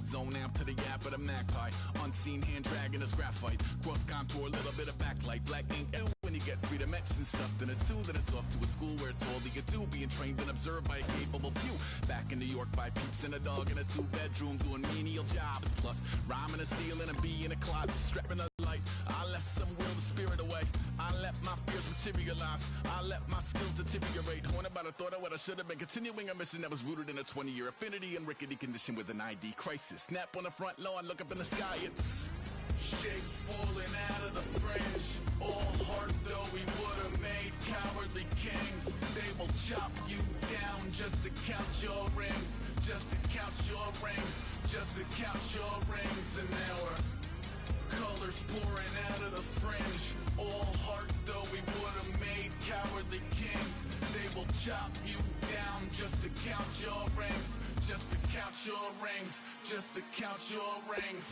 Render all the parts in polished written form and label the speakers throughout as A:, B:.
A: zone amp to the yap of the magpie. Unseen hand dragging his graphite. Cross contour, a little bit of backlight. Black ink, when you get 3 dimension stuffed in a 2, then it's off to a school where it's all that you do. Being trained and observed by a capable few. Back in New York by peeps and a dog in a 2-bedroom doing menial jobs. Plus, rhyming and stealing and being a closet. Strapping a light. I left some will the spirit away. I let my fears materialize. I let my skills deteriorate. Horn about a thought of what I should have been. Continuing a mission that was rooted in a 20-year affinity and rickety condition with an ID crisis. Snap on the front lawn, look up in the sky. It's shapes falling out of the fringe. All heart though we would have made cowardly kings. They will chop you down just to count your rings. Just to count your rings. Just to count your rings. And now we're colors pouring out of the fringe. All heart though we would have made cowardly kings. They will chop you down just to count your rings. Just to count your rings. Just to count your rings.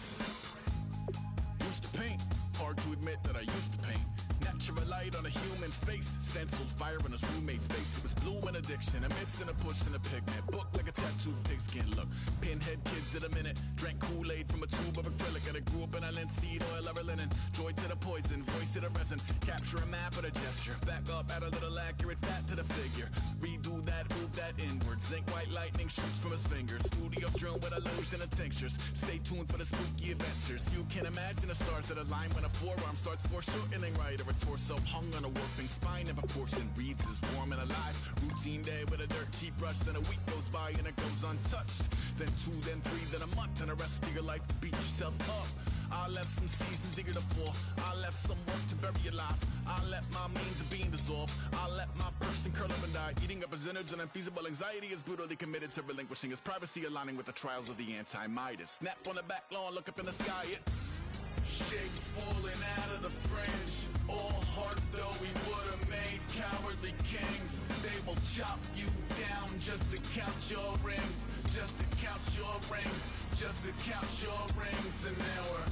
A: Used to paint. Hard to admit that I used to paint. Natural light on a human face. Stenciled fire in his roommate's face. It was blue and addiction. A miss and a push and a pigment. Book like a tattooed pigskin look. Pinhead kids in a minute. Drank Kool-Aid from a tube of acrylic. And I grew up in a linseed oil or linen. Joy to the poison. Voice to the resin. Capture a map of a gesture. Back up, add a little accurate fat to the figure. Redo that, move that inward. Zinc white lightning shoots from his fingers. Studio strewn with illusion and tinctures. Stay tuned for the spooky adventures. You can imagine the stars that align when a forearm starts foreshortening right, or a torso hung on a warping spine in proportion. Reads as warm and alive. Routine day with a dirt cheap brush. Then a week goes by and it goes untouched. Then 2, then 3, then a month, and the rest of your life to beat yourself up. I left some seasons eager to fall. I left some work to bury alive. I let my means of being dissolve. I let my person curl up and die. Eating up his innards and unfeasible anxiety is brutally committed to relinquishing his privacy, aligning with the trials of the anti-Midas. Snap on the back lawn, look up in the sky. It's shapes falling out of the fringe. All heart though we would have made cowardly kings. They will chop you down just to count your rings. Just to count your rings. Just to count your rings. And now we're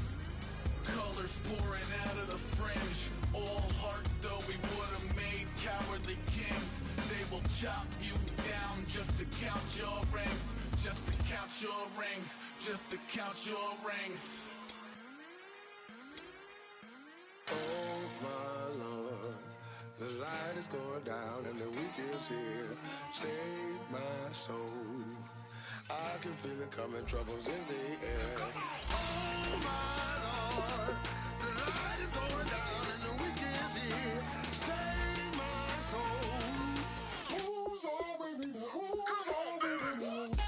A: colors pouring out of the fringe. All heart though we would have made cowardly kings. They will chop you down just to count your rings. Just to count your rings. Just to count your rings.
B: Oh my Lord, the light is going down and the week is here. Save my soul. I can feel it coming, troubles in the air. Oh my Lord, the light is going down and the week is here. Save my soul. Who's all with me? Who's all with me?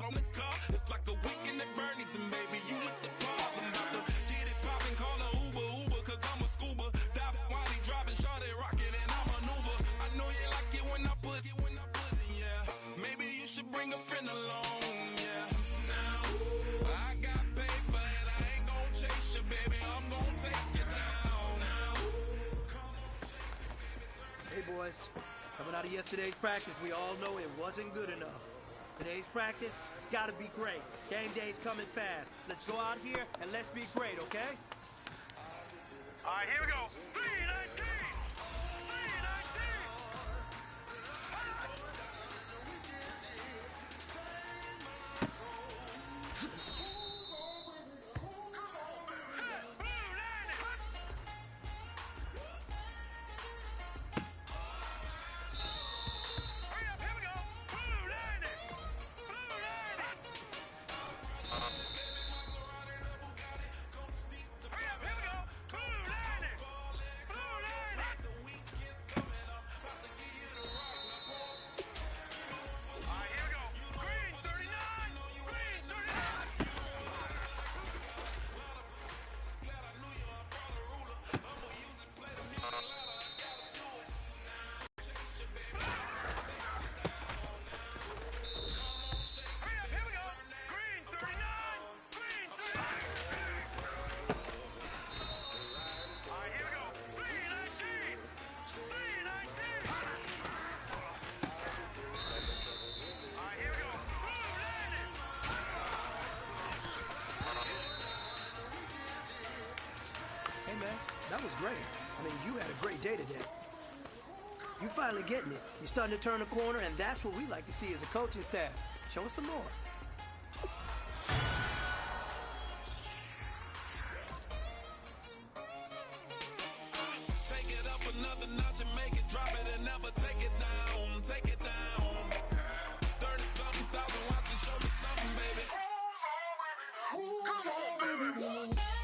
C: On the car, it's like a weekend at Bernie's, and baby, you look the part. I'm about to get it poppin', call a Uber, cause I'm a scuba. Dive while he driving, shawty rockin', and I maneuver. I know you like it when I put it, yeah. Maybe you should bring a friend along, yeah. Now, I got paper, and I ain't gon' chase you, baby. I'm gon' take you down. Now, come on, shake it, baby.
D: Hey, boys. Coming out of yesterday's practice, we all know it wasn't good enough. Today's practice, it's gotta be great. Game day's coming fast. Let's go out here and let's be great, okay?
E: All right, here we go. 319! 319! Blue
D: was great. I mean, you had a great day today. You finally getting it. You're starting to turn the corner, and that's what we like to see as a coaching staff. Show us some more.
C: Take it up another notch and make it drop it and never take it down. Take it down. 30-something thousand watching, show me something, baby. Come on, baby.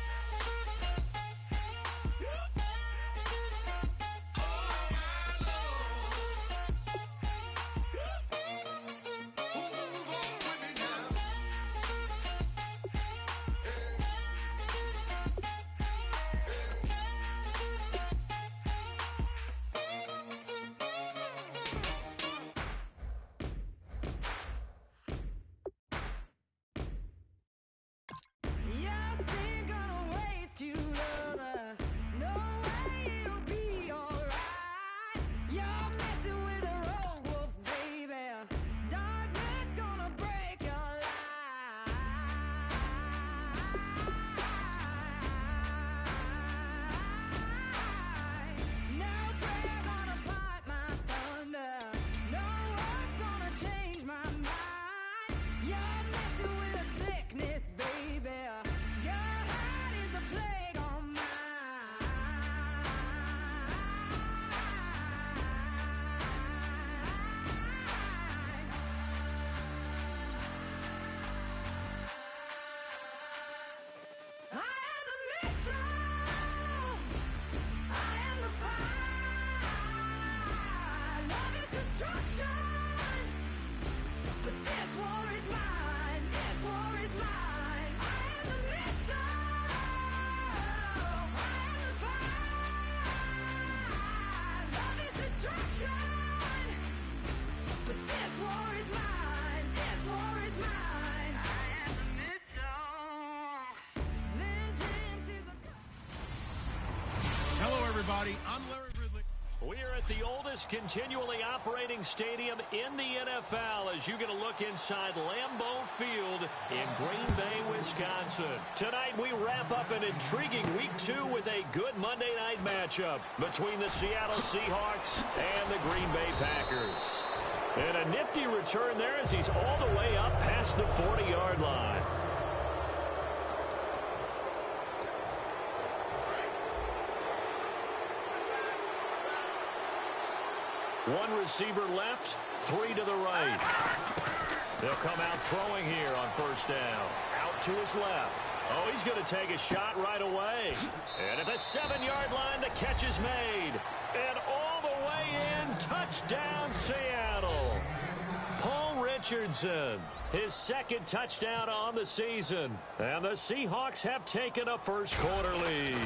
A: Everybody, I'm Larry Ridley.
F: We're at the oldest continually operating stadium in the NFL as you get a look inside Lambeau Field in Green Bay, Wisconsin. Tonight we wrap up an intriguing Week 2 with a good Monday night matchup between the Seattle Seahawks and the Green Bay Packers. And a nifty return there as he's all the way up past the 40-yard line. One receiver left, three to the right. They'll come out throwing here on first down. Out to his left. Oh, he's going to take a shot right away. And at the 7-yard line, the catch is made. And all the way in, touchdown Seattle. Paul Richardson, his second touchdown on the season. And the Seahawks have taken a first-quarter lead.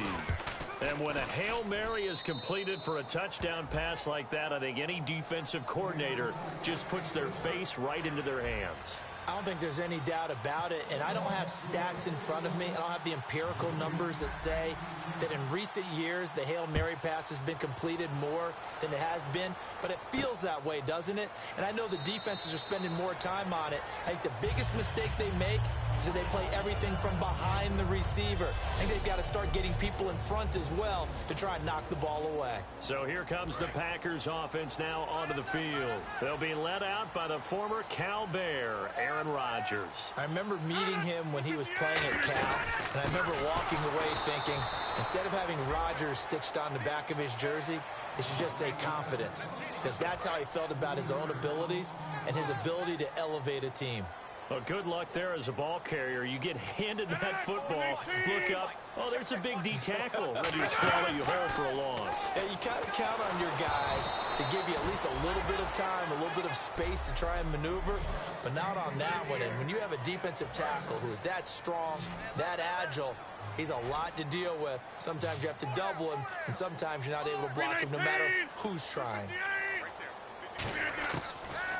F: And when a Hail Mary is completed for a touchdown pass like that, I think any defensive coordinator just puts their face right into their hands.
G: I don't think there's any doubt about it, and I don't have stats in front of me. I don't have the empirical numbers that say that in recent years the Hail Mary pass has been completed more than it has been, but it feels that way, doesn't it? And I know the defenses are spending more time on it. I think the biggest mistake they make is that they play everything from behind the receiver. I think they've got to start getting people in front as well to try and knock the ball away.
F: So here comes the Packers offense now onto the field. They'll be led out by the former Cal Bear, Aaron Rodgers.
G: I remember meeting him when he was playing at Cal, and I remember walking away thinking, instead of having Rodgers stitched on the back of his jersey, it should just say confidence, because that's how he felt about his own abilities and his ability to elevate a team.
F: Well, good luck there as a ball carrier. You get handed that football, look up, oh, there's a big D tackle ready to swallow you whole for a loss.
G: Yeah, you kind of count on your guys to give you at least a little bit of time, a little bit of space to try and maneuver, but not on that one. And when you have a defensive tackle who is that strong, that agile, he's a lot to deal with. Sometimes you have to double him, and sometimes you're not able to block him no matter who's trying.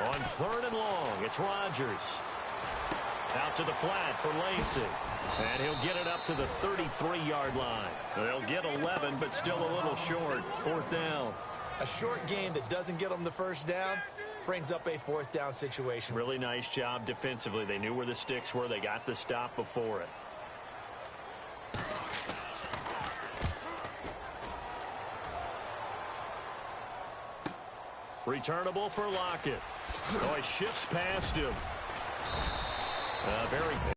F: On 3rd and long, it's Rodgers. Out to the flat for Lacey. And he'll get it up to the 33-yard line. They'll get 11, but still a little short. 4th down.
G: A short game that doesn't get them the first down brings up a 4th down situation.
F: Really nice job defensively. They knew where the sticks were. They got the stop before it. Returnable for Lockett. Oh, he shifts past him.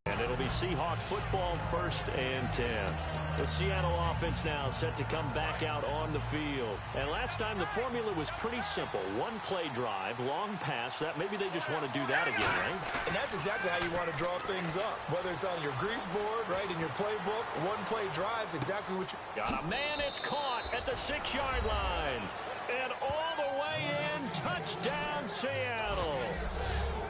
F: And it'll be Seahawk football, 1st and 10. The Seattle offense now set to come back out on the field. And last time the formula was pretty simple. One play drive, long pass. That maybe they just want to do that again, right?
G: And that's exactly how you want to draw things up. Whether it's on your grease board, right, in your playbook, one play drive's exactly what you...
F: Got a man, it's caught at the 6-yard line. And all the way in, touchdown Seattle.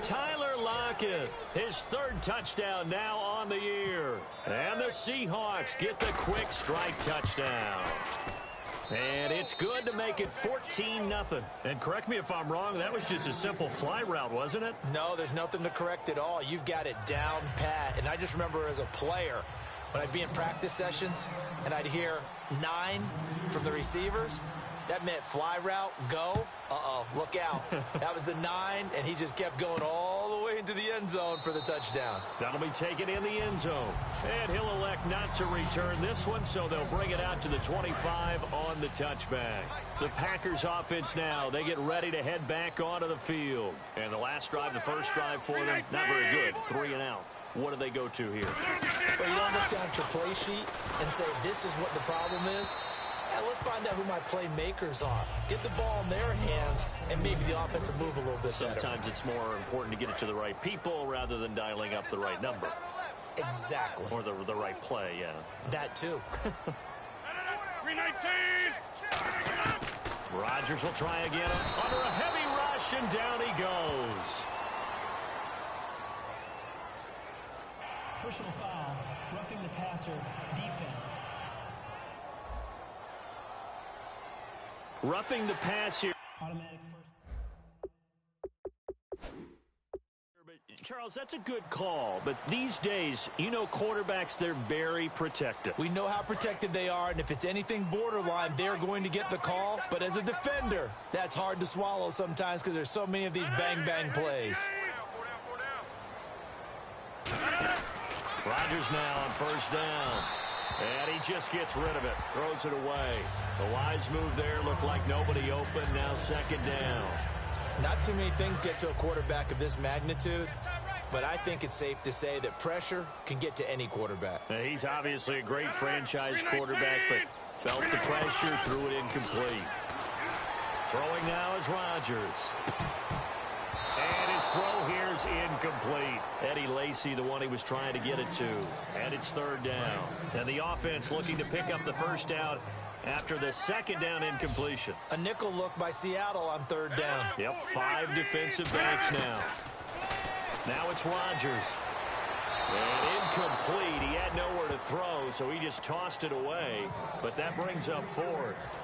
F: Tyler Lockett, his 3rd touchdown now on the year. And the Seahawks get the quick strike touchdown. And it's good to make it 14-0. And correct me if I'm wrong, that was just a simple fly route, wasn't it?
G: No, there's nothing to correct at all. You've got it down pat. And I just remember as a player, when I'd be in practice sessions and I'd hear 9 from the receivers, that meant fly route, go. Uh-oh, look out. That was the 9, and he just kept going all the way into the end zone for the touchdown.
F: That'll be taken in the end zone. And he'll elect not to return this one, so they'll bring it out to the 25 on the touchback. The Packers offense now, they get ready to head back onto the field. And the last drive, the first drive for them, not very good. 3 and out. What do they go to here?
G: Well, you don't look down at your play sheet and say, this is what the problem is. Yeah, let's find out who my playmakers are. Get the ball in their hands, and maybe the offensive move a little bit better.
F: Sometimes it's more important to get it to the right people rather than dialing up the right number.
G: Exactly.
F: Or the right play, yeah.
G: That too.
E: 319!
F: Rodgers will try again under a heavy rush, and down he goes.
H: Personal foul, roughing the passer, defense.
F: Roughing the pass here.
H: Automatic first.
F: Charles, that's a good call, but these days, you know, quarterbacks, they're very protective.
G: We know how protected they are, and if it's anything borderline, they're going to get the call. But as a defender, that's hard to swallow sometimes because there's so many of these bang-bang plays.
F: Rodgers now on 1st down. And he just gets rid of it, throws it away. The wise move there, looked like nobody open, now 2nd down.
G: Not too many things get to a quarterback of this magnitude, but I think it's safe to say that pressure can get to any quarterback.
F: Now, he's obviously a great franchise quarterback, but felt the pressure, threw it incomplete. Throwing now is Rodgers. And his throw here's incomplete. Eddie Lacy, the one he was trying to get it to. And it's 3rd down. And the offense looking to pick up the 1st down after the 2nd down incompletion.
G: A nickel look by Seattle on 3rd down.
F: Yep, 5 defensive backs now. Now it's Rodgers. And incomplete. He had nowhere to throw, so he just tossed it away. But that brings up 4th.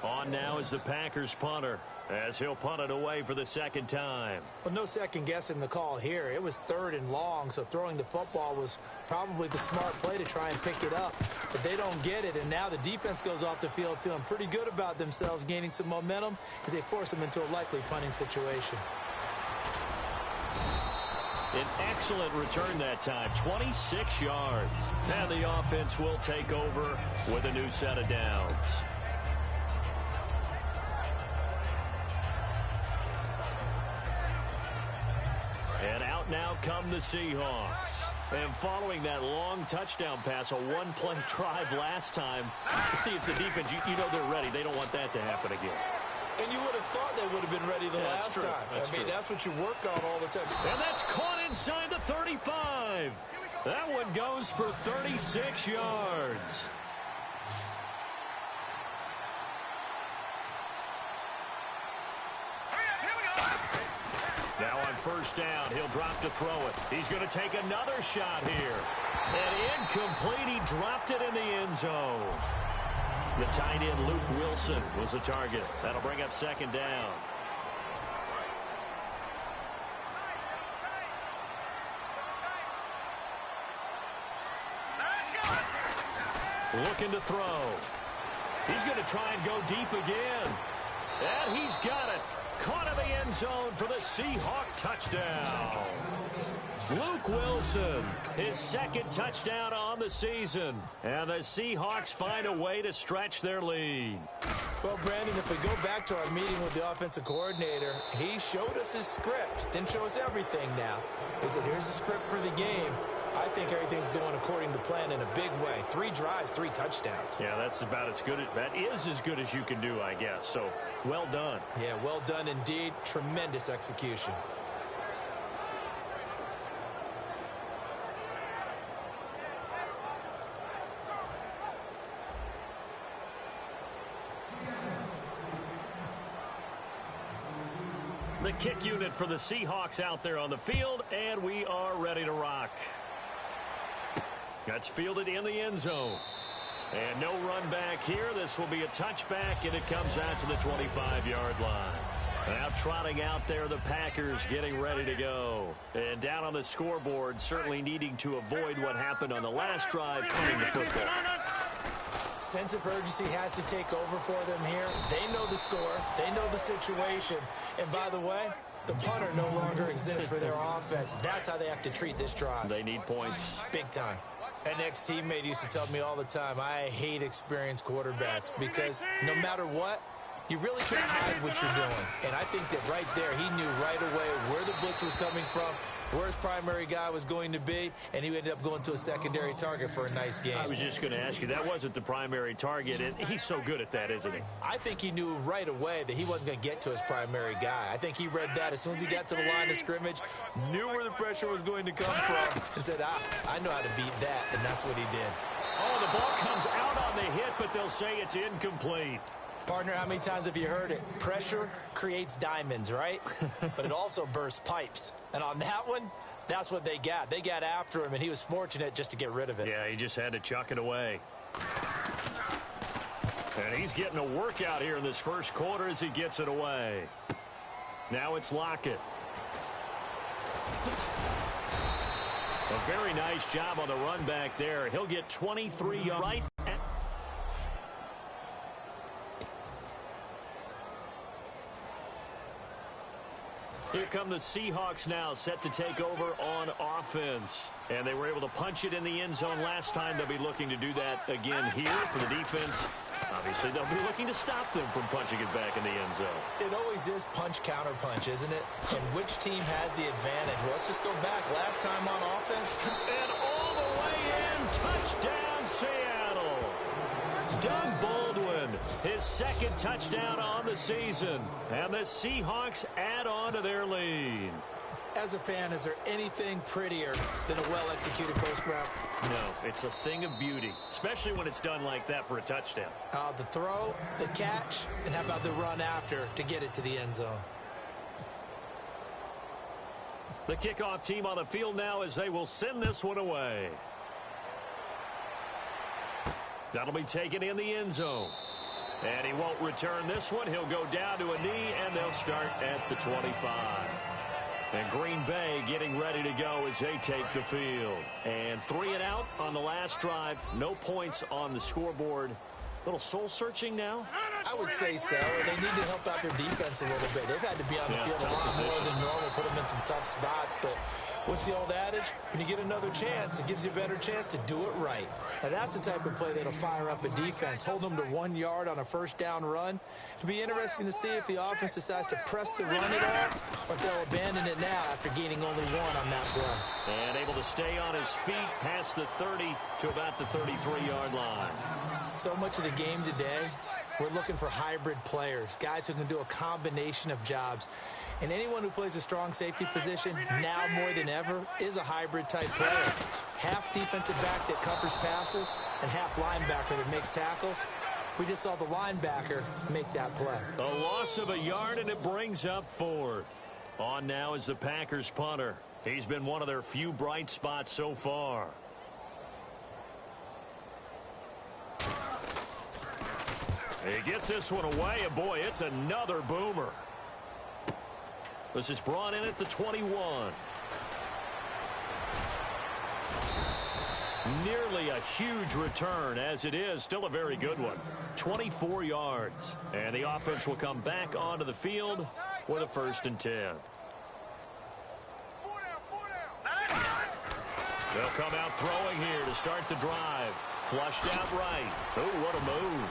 F: On now is the Packers punter, as he'll punt it away for the 2nd time.
G: Well, no second guessing the call here. It was 3rd and long, so throwing the football was probably the smart play to try and pick it up. But they don't get it, and now the defense goes off the field feeling pretty good about themselves, gaining some momentum as they force them into a likely punting situation.
F: An excellent return that time, 26 yards. And the offense will take over with a new set of downs. And out now come the Seahawks. And following that long touchdown pass, a one-play drive last time, to see if the defense, you know they're ready. They don't want that to happen again.
G: And you would have thought they would have been ready the last time. I mean, that's what you work on all the time.
F: And that's caught inside the 35. That one goes for 36 yards. Now on 1st down, he'll drop to throw it. He's going to take another shot here. And incomplete, he dropped it in the end zone. The tight end, Luke Wilson, was the target. That'll bring up 2nd down. Looking to throw. He's going to try and go deep again. And he's got it. Caught in the end zone for the Seahawk touchdown. Luke Wilson, his second touchdown on the season. And the Seahawks find a way to stretch their lead.
G: Well, Brandon, if we go back to our meeting with the offensive coordinator, he showed us his script. Didn't show us everything now. He said, here's the script for the game. I think everything's going according to plan in a big way. 3 drives, 3 touchdowns.
F: Yeah, that's about as good. That is as good as you can do, I guess. So, well done.
G: Yeah, well done indeed. Tremendous execution.
F: The kick unit for the Seahawks out there on the field, and we are ready to rock. That's fielded in the end zone. And no run back here. This will be a touchback, and it comes out to the 25-yard line. Now trotting out there, the Packers getting ready to go. And down on the scoreboard, certainly needing to avoid what happened on the last drive, punting the football.
G: Sense of urgency has to take over for them here. They know the score. They know the situation. And by the way, the punter no longer exists for their offense. That's how they have to treat this drive.
F: They need points.
G: Big time. An ex-teammate used to tell me all the time, I hate experienced quarterbacks because no matter what, you really can't hide what you're doing. And I think that right there, he knew right away where the blitz was coming from, where his primary guy was going to be, and he ended up going to a secondary target for a nice game.
F: I was just going to ask you, that wasn't the primary target, and he's so good at that, isn't he?
G: I think he knew right away that he wasn't going to get to his primary guy. I think he read that as soon as he got to the line of scrimmage, knew where the pressure was going to come from, and said, I know how to beat that, and that's what he did.
F: Oh, the ball comes out on the hit, but they'll say it's incomplete.
G: Partner, how many times have you heard it? Pressure creates diamonds, right? But it also bursts pipes. And on that one, that's what they got. They got after him, and he was fortunate just to get rid of it.
F: Yeah, he just had to chuck it away. And he's getting a workout here in this first quarter as he gets it away. Now it's Lockett. A very nice job on the run back there. He'll get 23 yards right. Here come the Seahawks now, set to take over on offense. And they were able to punch it in the end zone last time. They'll be looking to do that again here for the defense. Obviously, they'll be looking to stop them from punching it back in the end zone.
G: It always is punch-counter-punch, isn't it? And which team has the advantage? Well, let's just go back. Last time on offense.
F: And all the way in, touchdown Seattle. Doug Baldwin, his second touchdown on the season. And the Seahawks add on to their lead.
G: As a fan, is there anything prettier than a well-executed post route?
F: No, it's a thing of beauty, especially when it's done like that for a touchdown.
G: The throw, the catch, and how about the run after to get it to the end zone?
F: The kickoff team on the field now as they will send this one away. That'll be taken in the end zone. And he won't return this one. He'll go down to a knee, and they'll start at the 25. And Green Bay getting ready to go as they take the field. And 3 and out on the last drive. No points on the scoreboard. Little soul-searching now?
G: I would say so. They need to help out their defense a little bit. They've had to be on the field a lot more than normal, put them in some tough spots. But what's the old adage? When you get another chance, it gives you a better chance to do it right. And that's the type of play that'll fire up a defense. Hold them to 1 yard on a first down run. It'll be interesting to see if the offense decides to press the run at all, or if they'll abandon it now after gaining only 1 on that play.
F: And able to stay on his feet past the 30 to about the 33-yard line.
G: So much of the game today, we're looking for hybrid players, guys who can do a combination of jobs. And anyone who plays a strong safety position, now more than ever, is a hybrid-type player. Half defensive back that covers passes and half linebacker that makes tackles. We just saw the linebacker make that play.
F: A loss of a yard, and it brings up 4th. On now is the Packers punter. He's been one of their few bright spots so far. He gets this one away, and boy, it's another boomer. This is brought in at the 21. Nearly a huge return, as it is still a very good one. 24 yards. And the offense will come back onto the field with a 1st and 10. They'll come out throwing here to start the drive. Flushed out right. Oh, what a move.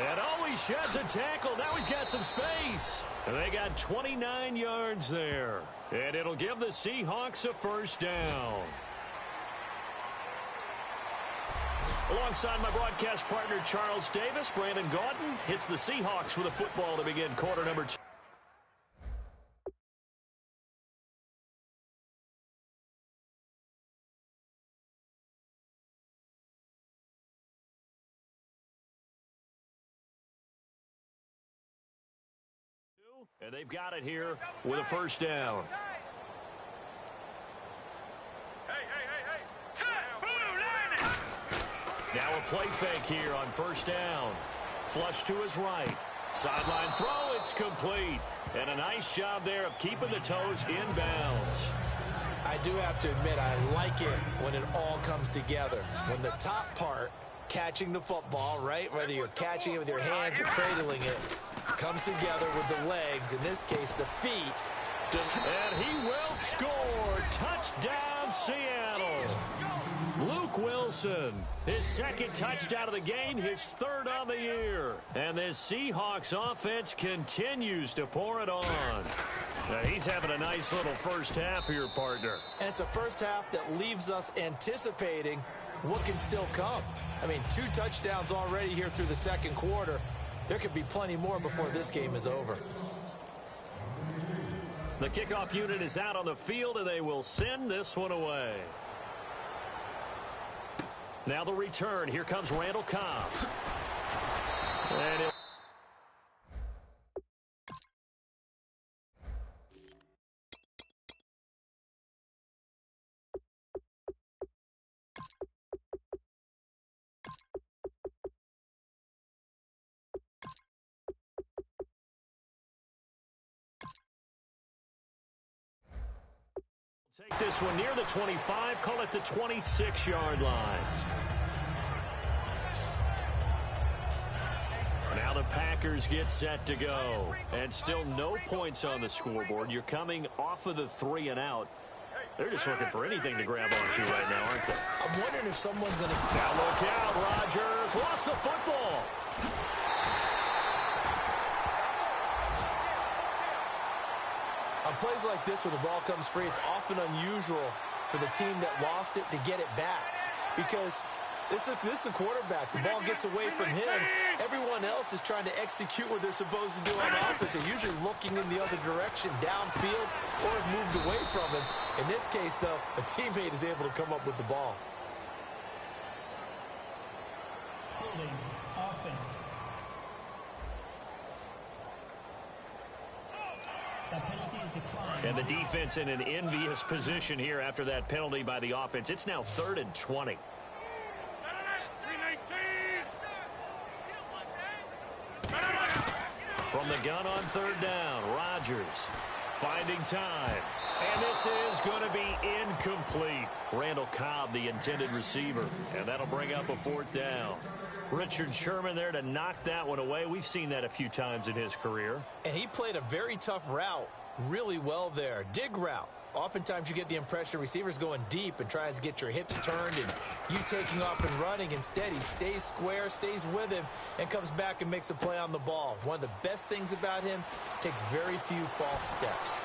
F: And he sheds a tackle. Now he's got some space. And they got 29 yards there. And it'll give the Seahawks a first down. Alongside my broadcast partner, Charles Davis, Brandon Gaudin hits the Seahawks with a football to begin quarter number 2. And they've got it here with a first down. Now a play fake here on first down. Flush to his right. Sideline throw, it's complete. And a nice job there of keeping the toes inbounds.
G: I do have to admit, I like it when it all comes together. When the top part, catching the football, right, whether you're catching it with your hands or cradling it, comes together with the legs, in this case the feet.
F: And he will score. Touchdown, Seattle. Luke Wilson, his second touchdown of the game, his third on the year. And this Seahawks offense continues to pour it on. Now he's having a nice little first half here, partner.
G: And it's a first half that leaves us anticipating what can still come. I mean, 2 touchdowns already here through the second quarter. There could be plenty more before this game is over.
F: The kickoff unit is out on the field, and they will send this one away. Now the return. Here comes Randall Cobb. And take this one near the 25, call it the 26-yard line. Now the Packers get set to go. And still no points on the scoreboard. You're coming off of the 3 and out. They're just looking for anything to grab onto right now, aren't they?
G: I'm wondering if someone's going to...
F: Now look out, Rodgers lost the football.
G: On plays like this, when the ball comes free, it's often unusual for the team that lost it to get it back. Because this is the quarterback. The ball gets away from him. Everyone else is trying to execute what they're supposed to do on offense. They're usually looking in the other direction, downfield, or have moved away from him. In this case, though, a teammate is able to come up with the ball.
H: Holding offense. That penalty is declined.
F: And the defense in an envious position here after that penalty by the offense. It's now 3rd and 20. From the gun on 3rd down, Rodgers finding time. And this is going to be incomplete. Randall Cobb, the intended receiver. And that'll bring up a 4th down. Richard Sherman there to knock that one away. We've seen that a few times in his career.
G: And he played a very tough route really well there. Dig route. Oftentimes you get the impression receivers going deep and tries to get your hips turned and you taking off and running. Instead, he stays square, stays with him, and comes back and makes a play on the ball. One of the best things about him, takes very few false steps.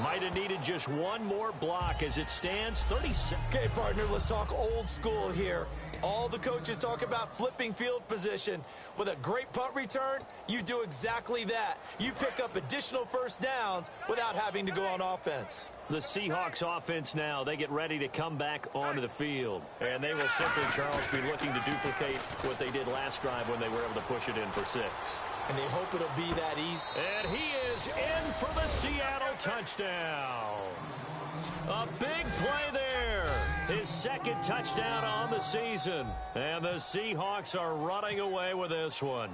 F: Might have needed just one more block as it stands 36.
G: Okay, partner, let's talk old school here. All the coaches talk about flipping field position. With a great punt return, you do exactly that. You pick up additional first downs without having to go on offense.
F: The Seahawks offense now, they get ready to come back onto the field. And they will simply, Charles, be looking to duplicate what they did last drive when they were able to push it in for 6.
G: And they hope it'll be that easy.
F: And he is in for the Seattle touchdown. A big play there. His 2nd touchdown on the season. And the Seahawks are running away with this one.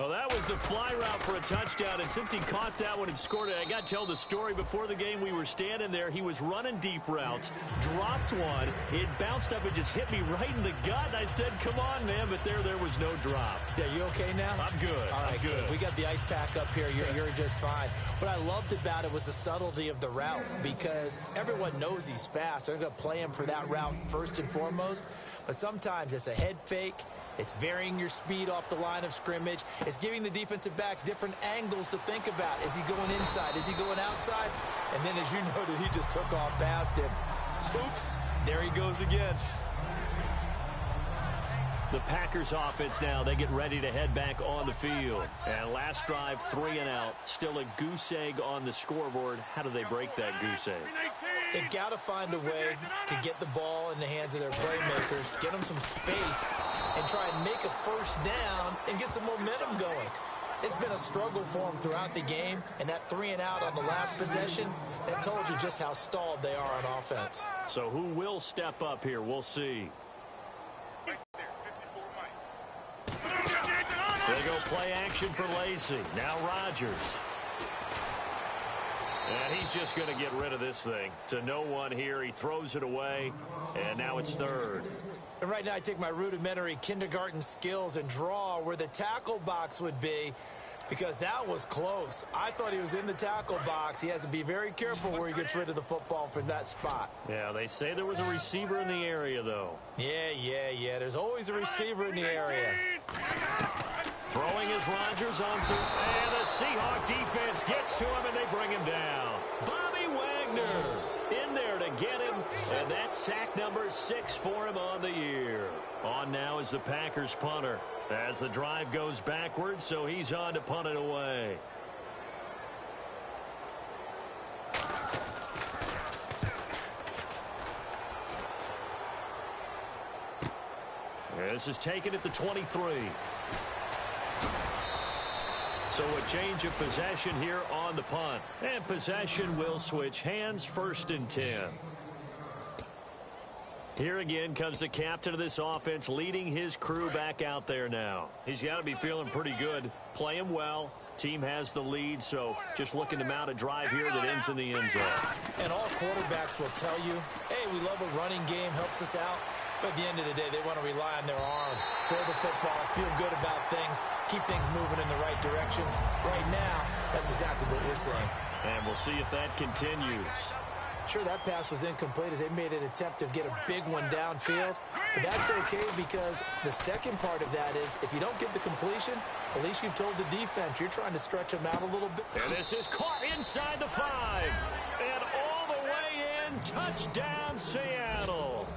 F: Well, that was the fly route for a touchdown, and since he caught that one and scored it, I got to tell the story. Before the game, we were standing there. He was running deep routes, dropped one. It bounced up and just hit me right in the gut. And I said, come on, man, but there was no drop.
G: Yeah, you okay now?
F: I'm good.
G: All right,
F: I'm good.
G: We got the ice pack up here. You're just fine. What I loved about it was the subtlety of the route, because everyone knows he's fast. They're going to play him for that route first and foremost, but sometimes it's a head fake. It's varying your speed off the line of scrimmage. It's giving the defensive back different angles to think about. Is he going inside? Is he going outside? And then, as you noted, he just took off past him. Oops, there he goes again.
F: The Packers offense now, they get ready to head back on the field. And last drive, 3 and out. Still a goose egg on the scoreboard. How do they break that goose egg?
G: They've got to find a way to get the ball in the hands of their playmakers, get them some space, and try and make a first down and get some momentum going. It's been a struggle for them throughout the game, and that 3 and out on the last possession, that told you just how stalled they are on offense.
F: So who will step up here? We'll see. They go play action for Lacey. Now Rodgers. And he's just going to get rid of this thing. To no one here. He throws it away, and now it's third.
G: And right now I take my rudimentary kindergarten skills and draw where the tackle box would be, because that was close. I thought he was in the tackle box. He has to be very careful where he gets rid of the football from that spot.
F: Yeah, they say there was a receiver in the area, though.
G: Yeah. There's always a receiver in the area.
F: Throwing is Rodgers on third. And the Seahawk defense gets to him, and they bring him down. Bobby Wagner in there to get him. And that's sack number 6 for him on the year. On now is the Packers punter. As the drive goes backwards, so he's on to punt it away. This is taken at the 23. So a change of possession here on the punt. And possession will switch hands, 1st and 10. Here again comes the captain of this offense, leading his crew back out there now. He's got to be feeling pretty good, playing well. Team has the lead, so just looking to mount a drive here that ends in the end zone.
G: And all quarterbacks will tell you, hey, we love a running game, helps us out. But at the end of the day, they want to rely on their arm, throw the football, feel good about things, keep things moving in the right direction. Right now, that's exactly what we're seeing.
F: And we'll see if that continues.
G: Sure, that pass was incomplete as they made an attempt to get a big one downfield. But that's okay, because the second part of that is if you don't get the completion, at least you've told the defense you're trying to stretch them out a little bit.
F: And this is caught inside the 5. And all the way in, touchdown Seattle.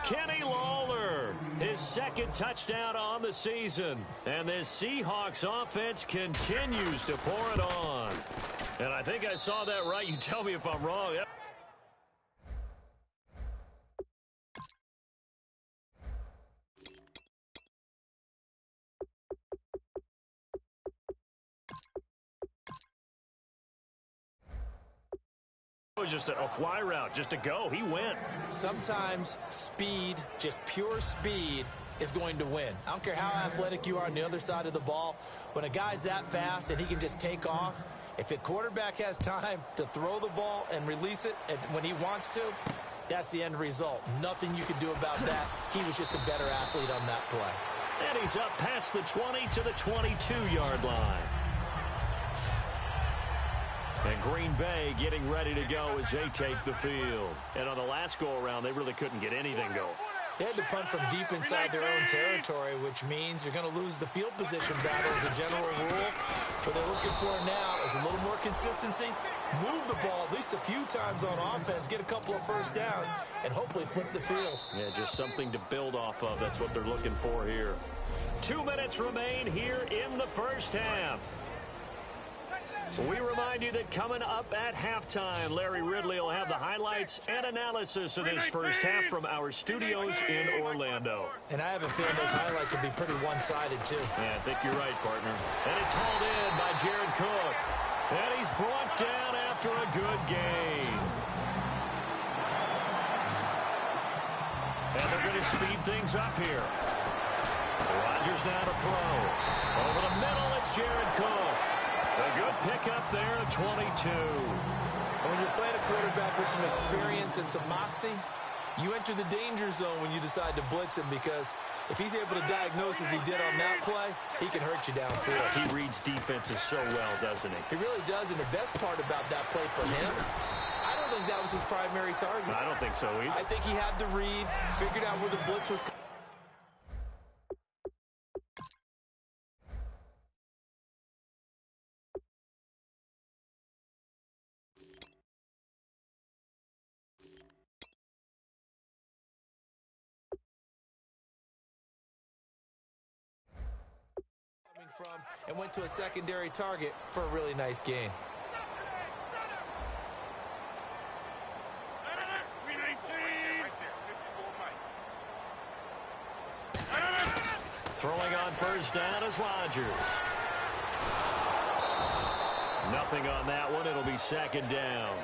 F: Kenny Lawler, his 2nd touchdown on the season. And this Seahawks offense continues to pour it on. And I think I saw that right. You tell me if I'm wrong. It was just a fly route, just to go. He went.
G: Sometimes speed, just pure speed, is going to win. I don't care how athletic you are on the other side of the ball. When a guy's that fast and he can just take off, if a quarterback has time to throw the ball and release it when he wants to, that's the end result. Nothing you can do about that. He was just a better athlete on that play.
F: And he's up past the 20 to the 22-yard line. And Green Bay getting ready to go as they take the field. And on the last go-around, they really couldn't get anything going.
G: They had to punt from deep inside their own territory, which means you're going to lose the field position battle as a general rule. What they're looking for now is a little more consistency, move the ball at least a few times on offense, get a couple of first downs, and hopefully flip the field.
F: Yeah, just something to build off of. That's what they're looking for here. 2 minutes remain here in the first half. We remind you that coming up at halftime, Larry Ridley will have the highlights and analysis of this first half from our studios in Orlando.
G: And I have a feeling those highlights will be pretty one-sided, too.
F: Yeah, I think you're right, partner. And it's hauled in by Jared Cook. And he's brought down after a good gain. And they're going to speed things up here. Rodgers now to throw. Over the middle, it's Jared Cook. A good pickup there at 22.
G: And when you're playing a quarterback with some experience and some moxie, you enter the danger zone when you decide to blitz him, because if he's able to diagnose as he did on that play, he can hurt you downfield.
F: He reads defenses so well, doesn't he?
G: He really does, and the best part about that play for him, I don't think that was his primary target.
F: I don't think so either.
G: I think he had the read, figured out where the blitz was coming. From and went to a secondary target for a really nice gain.
F: Throwing on first down is Rodgers. Nothing on that one. It'll be second down.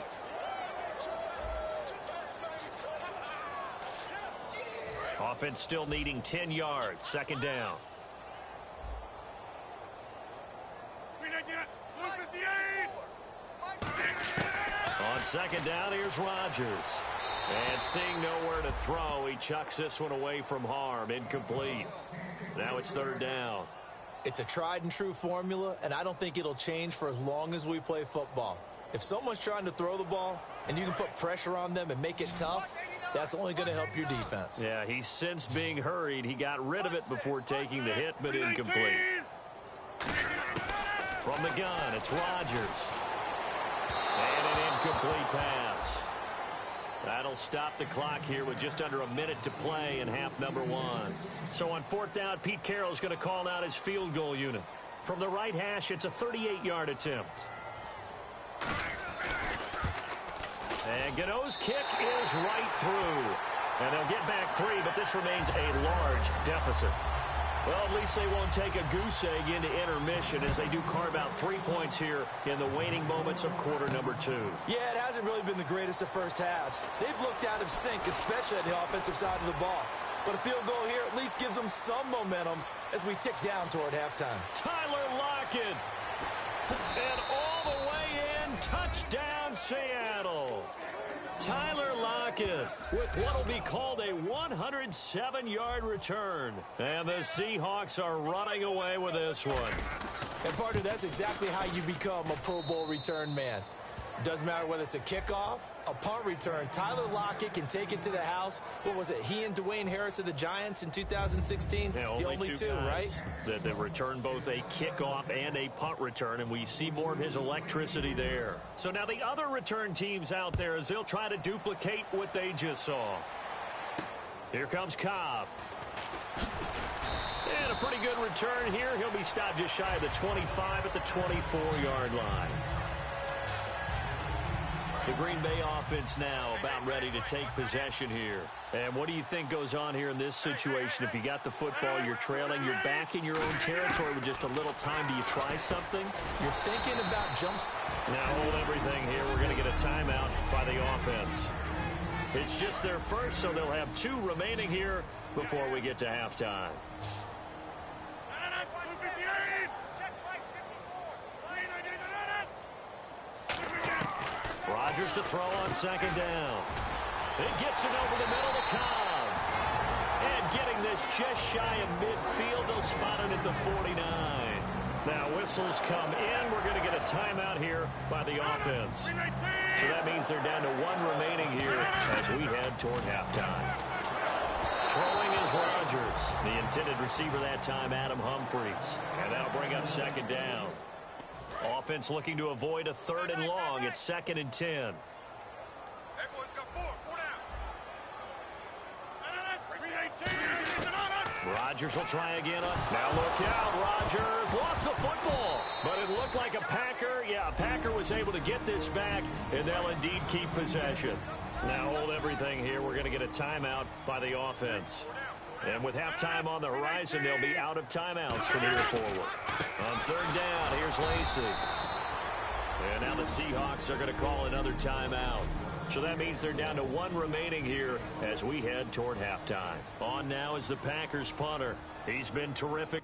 F: Offense still needing 10 yards. Second down. On second down, here's Rodgers. And seeing nowhere to throw, he chucks this one away from harm. Incomplete. Now it's third down.
G: It's a tried and true formula, and I don't think it'll change for as long as we play football. If someone's trying to throw the ball and you can put pressure on them and make it tough, that's only going to help your defense.
F: Yeah, he's since being hurried. He got rid of it before taking the hit, but incomplete. From the gun, it's Rodgers. And an incomplete pass. That'll stop the clock here with just under a minute to play in half number one. So on fourth down, Pete Carroll's going to call out his field goal unit. From the right hash, it's a 38-yard attempt. And Gano's kick is right through. And they'll get back 3, but this remains a large deficit. Well, at least they won't take a goose egg into intermission as they do carve out 3 points here in the waning moments of quarter number 2.
G: Yeah, it hasn't really been the greatest of first halves. They've looked out of sync, especially on the offensive side of the ball. But a field goal here at least gives them some momentum as we tick down toward halftime.
F: Tyler Lockett. And all the way in, touchdown Seattle. Tyler Lockett with what will be called a 107-yard return. And the Seahawks are running away with this one.
G: And, partner, that's exactly how you become a Pro Bowl return man. Doesn't matter whether it's a kickoff, a punt return. Tyler Lockett can take it to the house. What was it? He and Dwayne Harris of the Giants in 2016?
F: Yeah,
G: the only two, right?
F: That return both a kickoff and a punt return, and we see more of his electricity there. So now the other return teams out there as they'll try to duplicate what they just saw. Here comes Cobb. And a pretty good return here. He'll be stopped just shy of the 25 at the 24-yard line. The Green Bay offense now about ready to take possession here. And what do you think goes on here in this situation? If you got the football, you're trailing, you're back in your own territory with just a little time. Do you try something?
G: You're thinking about jumps.
F: Now hold everything here. We're going to get a timeout by the offense. It's just their first, so they'll have 2 remaining here before we get to halftime. Rodgers to throw on second down. It gets it over the middle to Cobb. And getting this just shy of midfield, they'll spot it at the 49. Now whistles come in. We're going to get a timeout here by the offense. So that means they're down to 1 remaining here as we head toward halftime. Throwing is Rodgers. The intended receiver that time, Adam Humphries. And that'll bring up second down. Offense looking to avoid a 3rd and long. It's 2nd and 10.
E: Everyone's got 4 down.
F: Rodgers will try again. Now look out. Rodgers lost the football. But it looked like a Packer. Yeah, a Packer was able to get this back, and they'll indeed keep possession. Now hold everything here. We're going to get a timeout by the offense. And with halftime on the horizon, they'll be out of timeouts from here forward. On 3rd down, here's Lacy. And now the Seahawks are going to call another timeout. So that means they're down to one remaining here as we head toward halftime. On now is the Packers punter. He's been terrific.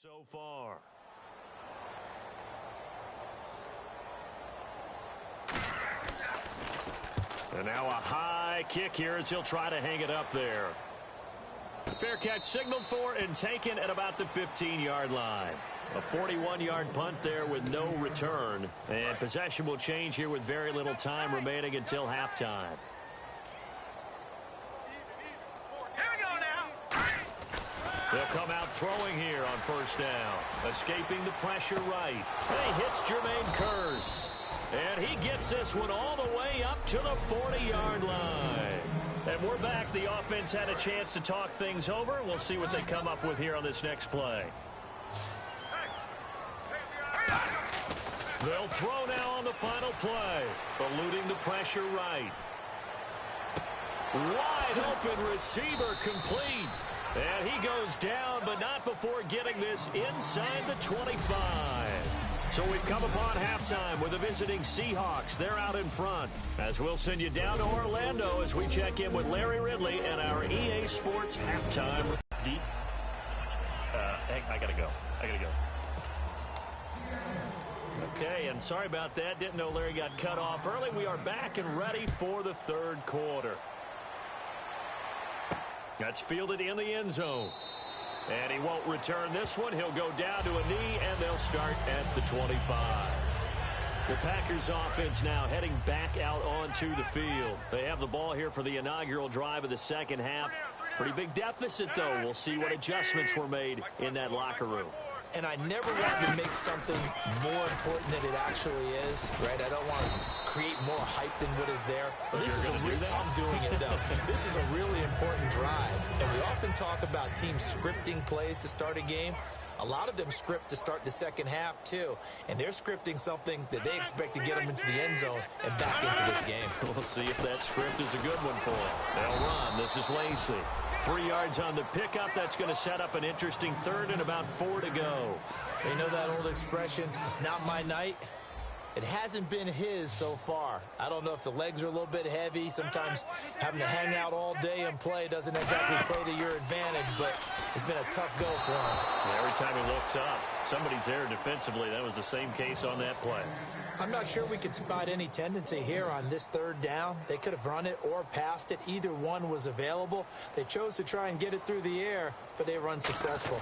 F: So far. And now a high kick here as he'll try to hang it up there. Fair catch signaled for and taken at about the 15-yard line. A 41-yard punt there with no return. And possession will change here with very little time remaining until halftime. They'll come out throwing here on first down. Escaping the pressure right. And he hits Jermaine Kearse. And he gets this one all the way up to the 40-yard line. And we're back. The offense had a chance to talk things over. We'll see what they come up with here on this next play. They'll throw now on the final play. Eluding the pressure right. Wide open receiver complete. And he goes down, but not before getting this inside the 25. So we've come upon halftime with the visiting Seahawks. They're out in front. As we'll send you down to Orlando as we check in with Larry Ridley and our EA Sports halftime. Hey, I gotta go. Okay, and sorry about that. Didn't know Larry got cut off early. We are back and ready for the third quarter. That's fielded in the end zone. And he won't return this one. He'll go down to a knee, and they'll start at the 25. The Packers offense now heading back out onto the field. They have the ball here for the inaugural drive of the second half. Pretty big deficit, though. We'll see what adjustments were made in that locker room.
G: And I never want to make something more important than it actually is, right? I don't want to create more hype than what is there. But this is I'm doing it, though. This is a really important drive. And we often talk about teams scripting plays to start a game. A lot of them script to start the second half, too. And they're scripting something that they expect to get them into the end zone and back into this game.
F: We'll see if that script is a good one for them. They'll run. This is Lacey. 3 yards on the pickup. That's going to set up an interesting third and about 4 to go.
G: You know that old expression, it's not my night? It hasn't been his so far. I don't know if the legs are a little bit heavy. Sometimes having to hang out all day and play doesn't exactly play to your advantage, but it's been a tough go for him.
F: Yeah, every time he looks up, somebody's there defensively. That was the same case on that play.
G: I'm not sure we could spot any tendency here on this third down. They could have run it or passed it. Either one was available. They chose to try and get it through the air, but they were unsuccessful.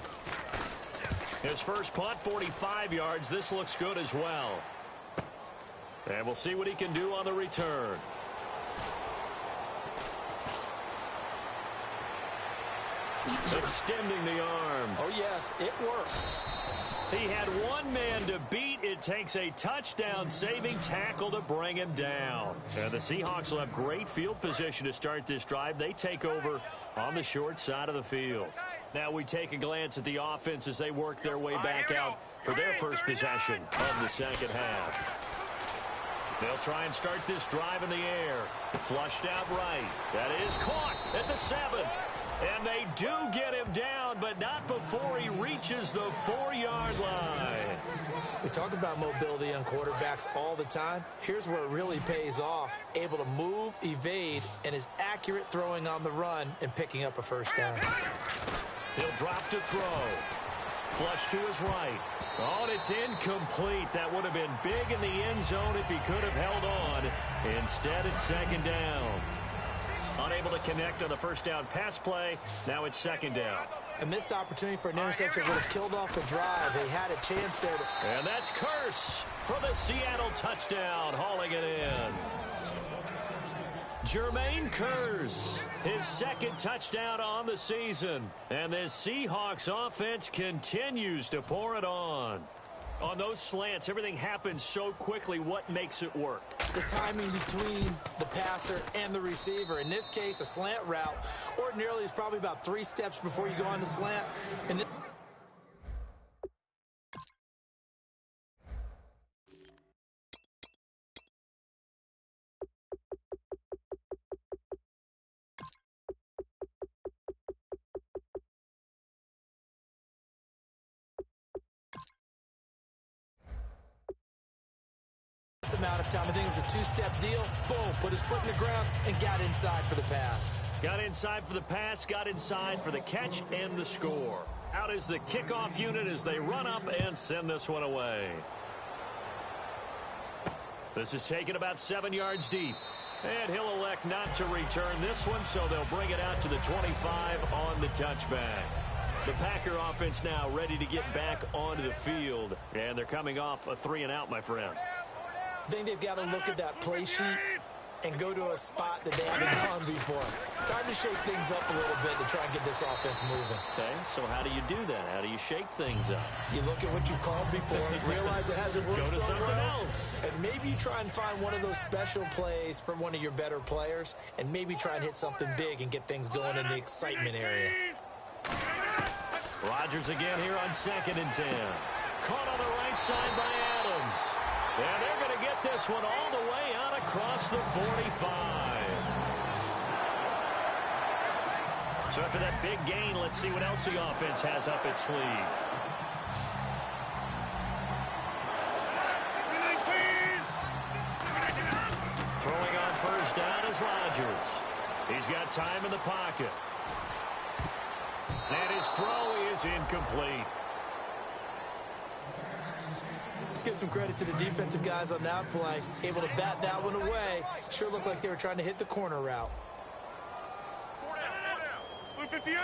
F: His first punt, 45 yards. This looks good as well. And we'll see what he can do on the return. Extending the arm.
G: Oh, yes, it works.
F: He had one man to beat. It takes a touchdown-saving tackle to bring him down. And the Seahawks will have great field position to start this drive. They take over on the short side of the field. Now we take a glance at the offense as they work their way back out for their first possession of the second half. They'll try and start this drive in the air. Flushed out right. That is caught at the 7. And they do get him down, but not before he reaches the 4-yard line.
G: We talk about mobility on quarterbacks all the time. Here's where it really pays off. Able to move, evade, and is accurate throwing on the run and picking up a first down.
F: He'll drop to throw. Flush to his right. Oh, and it's incomplete. That would have been big in the end zone if he could have held on. Instead, it's second down. Unable to connect on the first down pass play. Now it's second down.
G: A missed opportunity for an interception would have killed off the drive. They had a chance there.
F: And that's Kearse for the Seattle touchdown, hauling it in. Jermaine Kearse, his second touchdown on the season. And this Seahawks offense continues to pour it on. On those slants, everything happens so quickly. What makes it work?
G: The timing between the passer and the receiver. In this case, a slant route ordinarily is probably about 3 steps before you go on the slant. And amount of time. I think it was a two-step deal. Boom, put his foot in the ground and got inside for the pass.
F: Got inside for the pass, got inside for the catch and the score. Out is the kickoff unit as they run up and send this one away. This is taken about 7 yards deep. And he'll elect not to return this one, so they'll bring it out to the 25 on the touchback. The Packer offense now ready to get back onto the field. And they're coming off a 3-and-out, my friend.
G: I think they've got to look at that play sheet and go to a spot that they haven't gone before. Time to shake things up a little bit to try and get this offense moving.
F: Okay, so how do you do that? How do you shake things up?
G: You look at what you've called before, realize it hasn't worked
F: Go to
G: so
F: something
G: well,
F: else.
G: and maybe you try and find one of those special plays from one of your better players, and maybe try and hit something big and get things going in the excitement area.
F: Rodgers again here on 2nd and 10. Caught on the right side by Adams. And they're going to get this one all the way out across the 45. So after that big gain, let's see what else the offense has up its sleeve. Throwing on first down is Rodgers. He's got time in the pocket. And his throw is incomplete.
G: Let's give some credit to the defensive guys on that play. Able to bat that one away. Sure looked like they were trying to hit the corner route.
E: 58.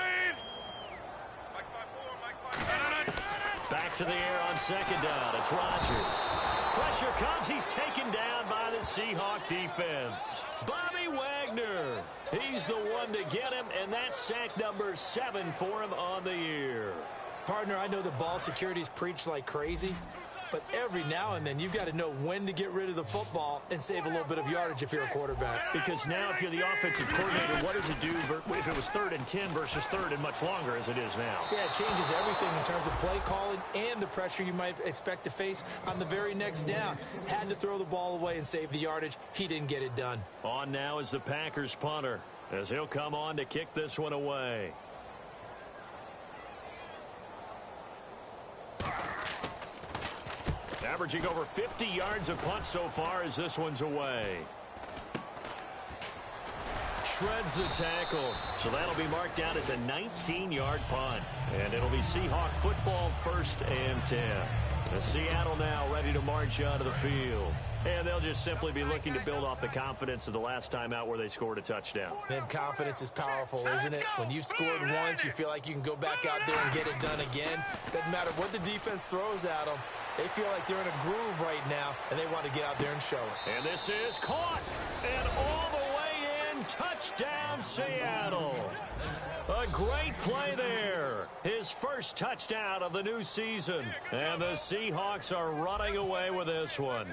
F: Back to the air on 2nd down. It's Rodgers. Pressure comes. He's taken down by the Seahawk defense. Bobby Wagner. He's the one to get him, and that's sack number 7 for him on the year.
G: Partner, I know the ball security's preached like crazy, but every now and then you've got to know when to get rid of the football and save a little bit of yardage if you're a quarterback.
F: Because now if you're the offensive coordinator, what does it do if it was 3rd and 10 versus 3rd and much longer as it is now?
G: Yeah, it changes everything in terms of play calling and the pressure you might expect to face on the very next down. Had to throw the ball away and save the yardage. He didn't get it done.
F: On now is the Packers punter as he'll come on to kick this one away. Averaging over 50 yards of punt so far as this one's away. Shreds the tackle. So that'll be marked down as a 19-yard punt. And it'll be Seahawk football 1st and 10. The Seattle now ready to march onto the field. And they'll just simply be looking to build off the confidence of the last time out where they scored a touchdown.
G: Man, confidence is powerful, isn't it? When you've scored once, you feel like you can go back out there and get it done again. Doesn't matter what the defense throws at them. They feel like they're in a groove right now, and they want to get out there and show it.
F: And this is caught. And all the way in. Touchdown, Seattle. A great play there. His first touchdown of the new season. And the Seahawks are running away with this one.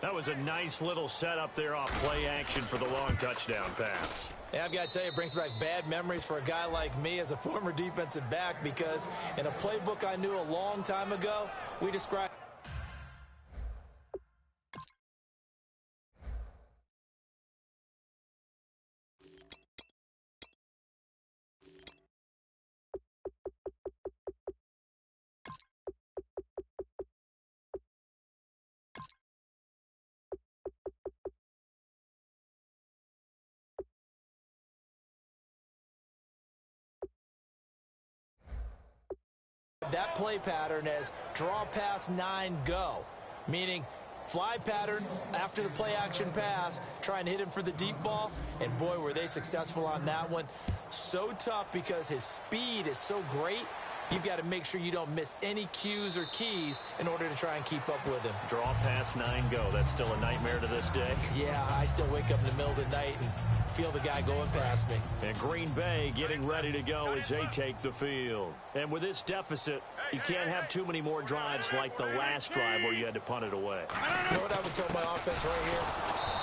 F: That was a nice little setup there off play action for the long touchdown pass.
G: Yeah, I've got to tell you, it brings back bad memories for a guy like me as a former defensive back, because in a playbook I knew a long time ago, we described that play pattern as draw pass 9 go, meaning fly pattern after the play action pass, try and hit him for the deep ball, and boy were they successful on that one. So tough because his speed is so great. You've got to make sure you don't miss any cues or keys in order to try and keep up with him.
F: Draw pass 9 go. That's still a nightmare to this day.
G: Yeah, I still wake up in the middle of the night and feel the guy going past me.
F: And Green Bay getting ready to go as they take the field. And with this deficit, you can't have too many more drives like the last drive where you had to punt it away.
G: You know what I would tell my offense right here?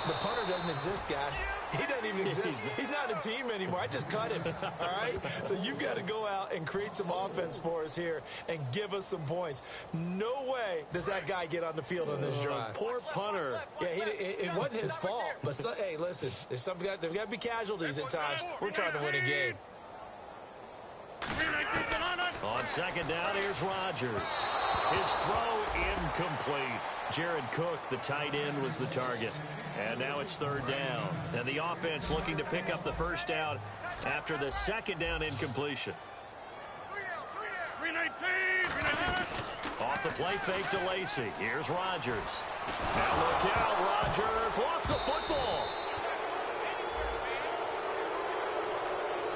G: The punter doesn't exist, guys. He doesn't even exist. He's not a team anymore. I just cut him, all right? So you've got to go out and create some offense for us here and give us some points. No way does that guy get on the field on this drive.
F: Poor punter.
G: Yeah, it wasn't his fault. But, hey, listen, there's got to be casualties at times. We're trying to win a game.
F: On second down, here's Rodgers. His throw incomplete. Jared Cook, the tight end, was the target. And now it's third down. And the offense looking to pick up the first down after the second down incompletion.
E: 319!
F: Off the play fake to Lacey. Here's Rodgers. Now look out, Rodgers lost the football.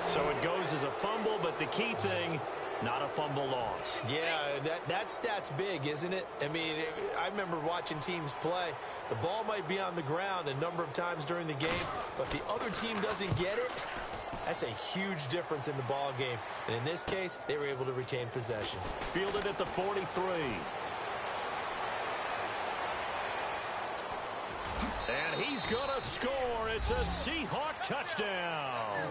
F: So it goes as a fumble, but the key thing, not a fumble loss.
G: Yeah, that stat's big, isn't it? I mean, I remember watching teams play. The ball might be on the ground a number of times during the game, but if the other team doesn't get it, that's a huge difference in the ball game. And in this case, they were able to retain possession.
F: Fielded at the 43. And he's going to score. It's a Seahawk touchdown.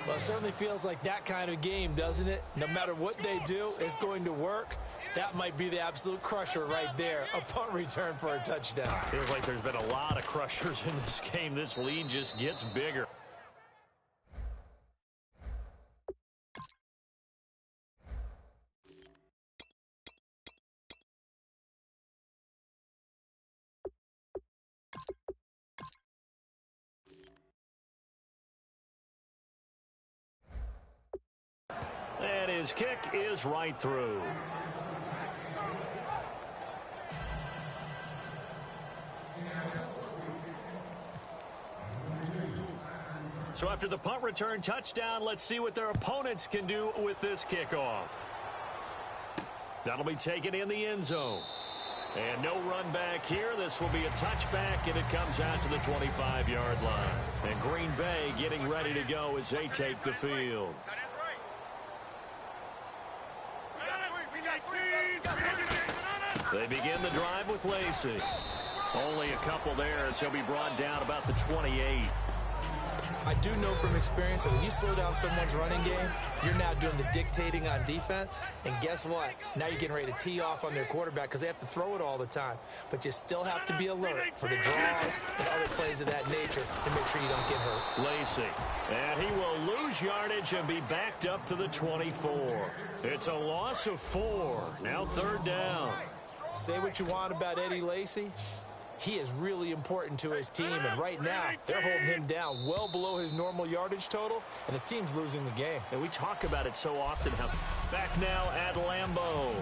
G: Well, it certainly feels like that kind of game, doesn't it? No matter what they do, it's going to work. That might be the absolute crusher right there. A punt return for a touchdown.
F: Feels like there's been a lot of crushers in this game. This lead just gets bigger. And his kick is right through. So after the punt return touchdown, let's see what their opponents can do with this kickoff. That'll be taken in the end zone. And no run back here. This will be a touchback, and it comes out to the 25-yard line. And Green Bay getting ready to go as they take the field. They begin the drive with Lacey. Only a couple there as he'll be brought down about the 28.
G: I do know from experience that when you slow down someone's running game, you're now doing the dictating on defense. And guess what? Now you're getting ready to tee off on their quarterback because they have to throw it all the time. But you still have to be alert for the draws and other plays of that nature to make sure you don't get hurt.
F: Lacey. And he will lose yardage and be backed up to the 24. It's a loss of 4. Now third down.
G: Say what you want about Eddie Lacy. He is really important to his team, and right now they're holding him down well below his normal yardage total, and his team's losing the game.
F: And we talk about it so often. Back now at Lambeau.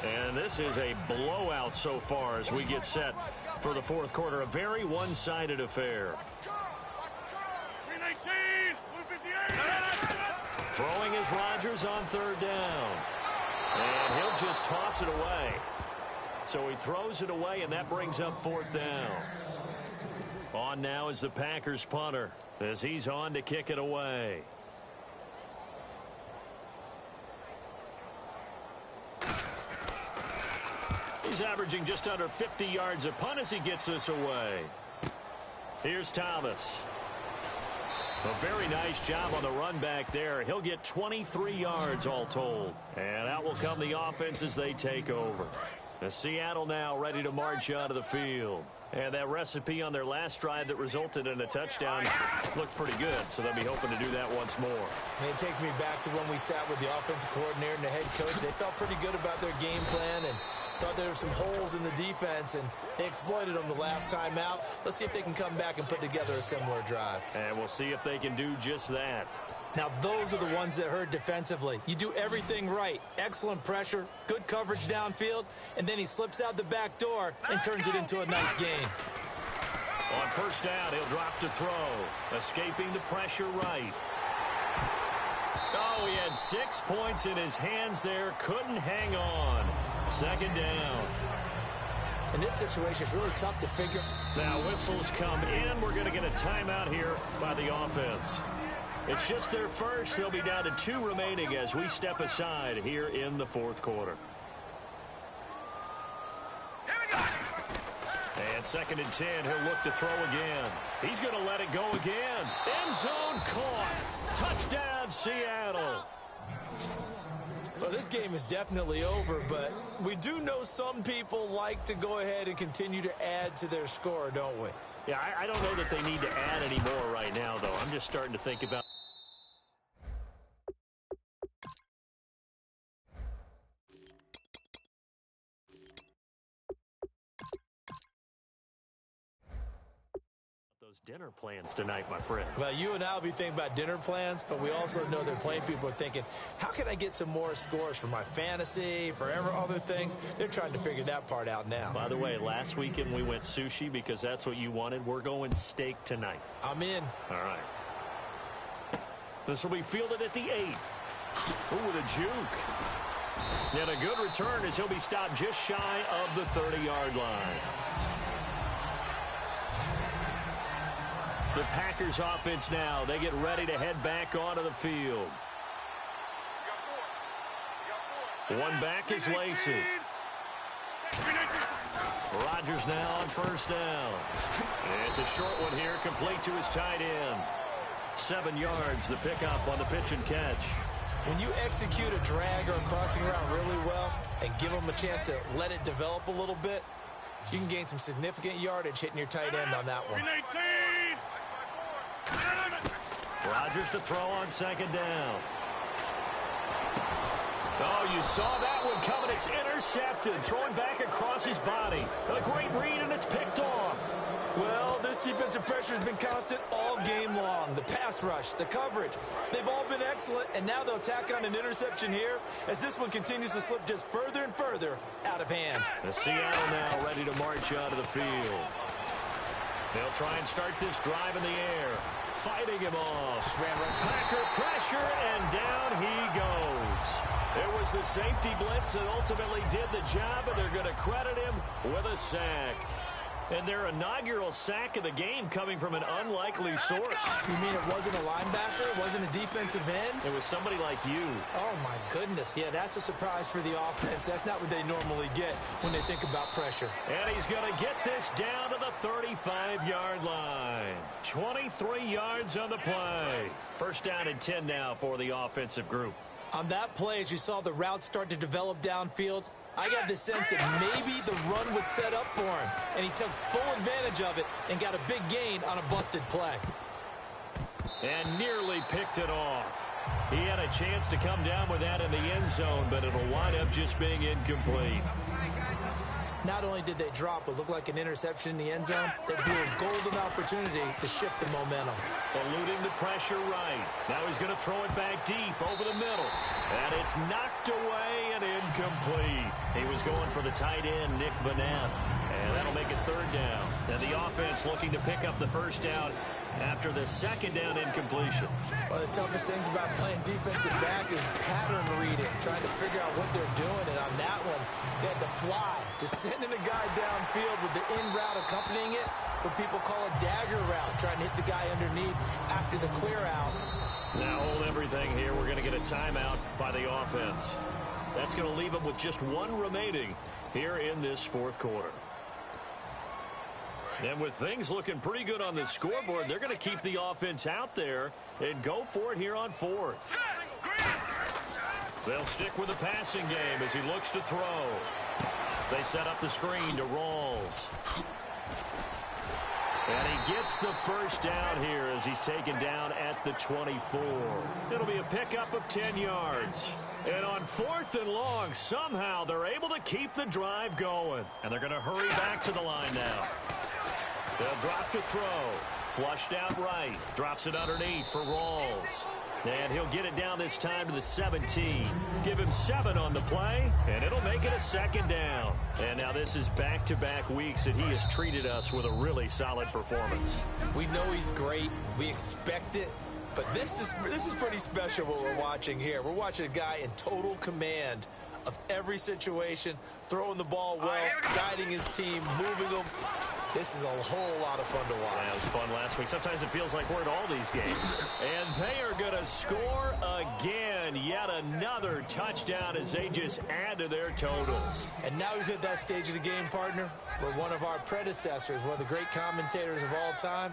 F: And this is a blowout so far as we get set for the fourth quarter. A very one-sided affair.
E: 319! 158!
F: Throwing is Rodgers on third down. And he'll just toss it away. So he throws it away, and that brings up fourth down. On now is the Packers punter as he's on to kick it away. He's averaging just under 50 yards a punt as he gets this away. Here's Thomas. A very nice job on the run back there. He'll get 23 yards all told. And out will come the offense as they take over. Seattle now ready to march out of the field. And that recipe on their last drive that resulted in a touchdown looked pretty good, so they'll be hoping to do that once more.
G: And it takes me back to when we sat with the offensive coordinator and the head coach. They felt pretty good about their game plan and thought there were some holes in the defense, and they exploited them the last time out. Let's see if they can come back and put together a similar drive.
F: And we'll see if they can do just that.
G: Now, those are the ones that hurt defensively. You do everything right. Excellent pressure, good coverage downfield, and then he slips out the back door and turns it into a nice gain.
F: On first down, he'll drop to throw. Escaping the pressure right. Oh, he had 6 points in his hands there. Couldn't hang on. Second down.
G: In this situation, it's really tough to figure.
F: Now whistles come in. We're going to get a timeout here by the offense. It's just their first. They'll be down to 2 remaining as we step aside here in the fourth quarter. And second and 10, he'll look to throw again. He's going to let it go again. End zone caught. Touchdown, Seattle.
G: Well, this game is definitely over, but we do know some people like to go ahead and continue to add to their score, don't we?
F: Yeah, I don't know that they need to add any more right now, though. I'm just starting to think about dinner plans tonight, my friend?
G: Well, you and I will be thinking about dinner plans, but we also know their playing people are thinking, how can I get some more scores for my fantasy, for other things? They're trying to figure that part out now.
F: By the way, last weekend we went sushi because that's what you wanted. We're going steak tonight.
G: I'm in.
F: All right. This will be fielded at the 8. Ooh, with a juke. And a good return as he'll be stopped just shy of the 30-yard line. The Packers offense now. They get ready to head back onto the field. One back is Lacey. Rodgers now on first down. It's a short one here, complete to his tight end. 7 yards, the pickup on the pitch and catch.
G: When you execute a drag or a crossing route really well and give them a chance to let it develop a little bit, you can gain some significant yardage hitting your tight end on that one.
F: Rodgers to throw on second down. Oh, you saw that one coming. It's intercepted. Throwing back across his body. A great read, and it's picked off.
G: Well, this defensive pressure has been constant all game long. The pass rush, the coverage, they've all been excellent, and now they'll tack on an interception here as this one continues to slip just further and further out of hand.
F: The Seattle now ready to march out of the field. They'll try and start this drive in the air. Fighting him off.
G: Just ran right.
F: Packer pressure, and down he goes. It was the safety blitz that ultimately did the job, and they're going to credit him with a sack. And their inaugural sack of the game coming from an unlikely source.
G: You mean it wasn't a linebacker? It wasn't a defensive end?
F: It was somebody like you.
G: Oh, my goodness. Yeah, that's a surprise for the offense. That's not what they normally get when they think about pressure.
F: And he's going to get this down to the 35-yard line. 23 yards on the play. First down and 10 now for the offensive group.
G: On that play, as you saw the route start to develop downfield, I got the sense that maybe the run would set up for him, and he took full advantage of it and got a big gain on a busted play.
F: And nearly picked it off. He had a chance to come down with that in the end zone, but it'll wind up just being incomplete.
G: Not only did they drop what looked like an interception in the end zone, they blew a golden opportunity to shift the momentum.
F: Eluding the pressure right. Now he's going to throw it back deep over the middle. And it's knocked away and incomplete. He was going for the tight end, Nick Vanette. And that'll make it third down. And the offense looking to pick up the first down after the second down incompletion.
G: One of the toughest things about playing defensive back is pattern reading, trying to figure out what they're doing. And on that one, they had to fly, just sending a guy downfield with the in route accompanying it, what people call a dagger route, trying to hit the guy underneath after the clear out.
F: Now hold everything here. We're going to get a timeout by the offense. That's going to leave them with just one remaining here in this fourth quarter. And with things looking pretty good on the scoreboard, they're going to keep the offense out there and go for it here on fourth. They'll stick with the passing game as he looks to throw. They set up the screen to Rawls. And he gets the first down here as he's taken down at the 24. It'll be a pickup of 10 yards. And on fourth and long, somehow they're able to keep the drive going. And they're going to hurry back to the line now. They'll drop to throw. Flushed out right. Drops it underneath for Rawls. And he'll get it down this time to the 17. Give him 7 on the play, and it'll make it a second down. And now this is back-to-back weeks that he has treated us with a really solid performance.
G: We know he's great. We expect it. But this is pretty special what we're watching here. We're watching a guy in total command of every situation, throwing the ball well, guiding his team, moving them. This is a whole lot of fun to watch.
F: Yeah, it was fun last week. Sometimes it feels like we're at all these games. And they are going to score again. Yet another touchdown as they just add to their totals.
G: And now we've hit that stage of the game, partner, where one of our predecessors, one of the great commentators of all time,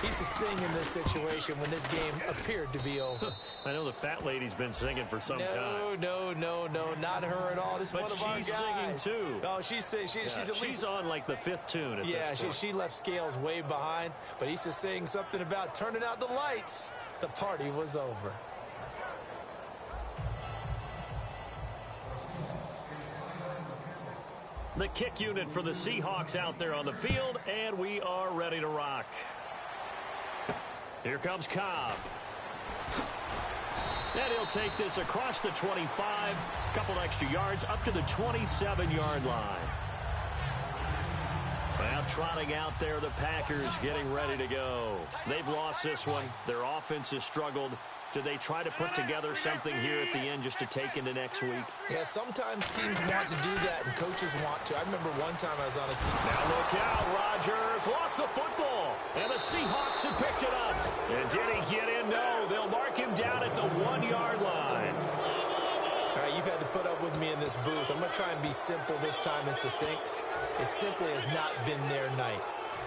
G: he used to sing in this situation when this game appeared to be over.
F: I know the fat lady's been singing for some time.
G: No, not her at all. This is one of our guys.
F: But she's singing too.
G: Oh, she's singing. She's
F: on like the 5th tune at this point.
G: She left Scales way behind, but he used to sing something about turning out the lights. The party was over.
F: The kick unit for the Seahawks out there on the field, and we are ready to rock. Here comes Cobb. And he'll take this across the 25, couple extra yards up to the 27-yard line. Well, trotting out there, the Packers getting ready to go. They've lost this one. Their offense has struggled. Do they try to put together something here at the end just to take into next week?
G: Yeah, sometimes teams want to do that and coaches want to. I remember one time I was on a team.
F: Now look out, Rodgers lost the football. And the Seahawks have picked it up. And did he get in? No, they'll mark him down at the 1-yard line.
G: All right, you've had to put up with me in this booth. I'm going to try and be simple this time and succinct. It simply has not been their night.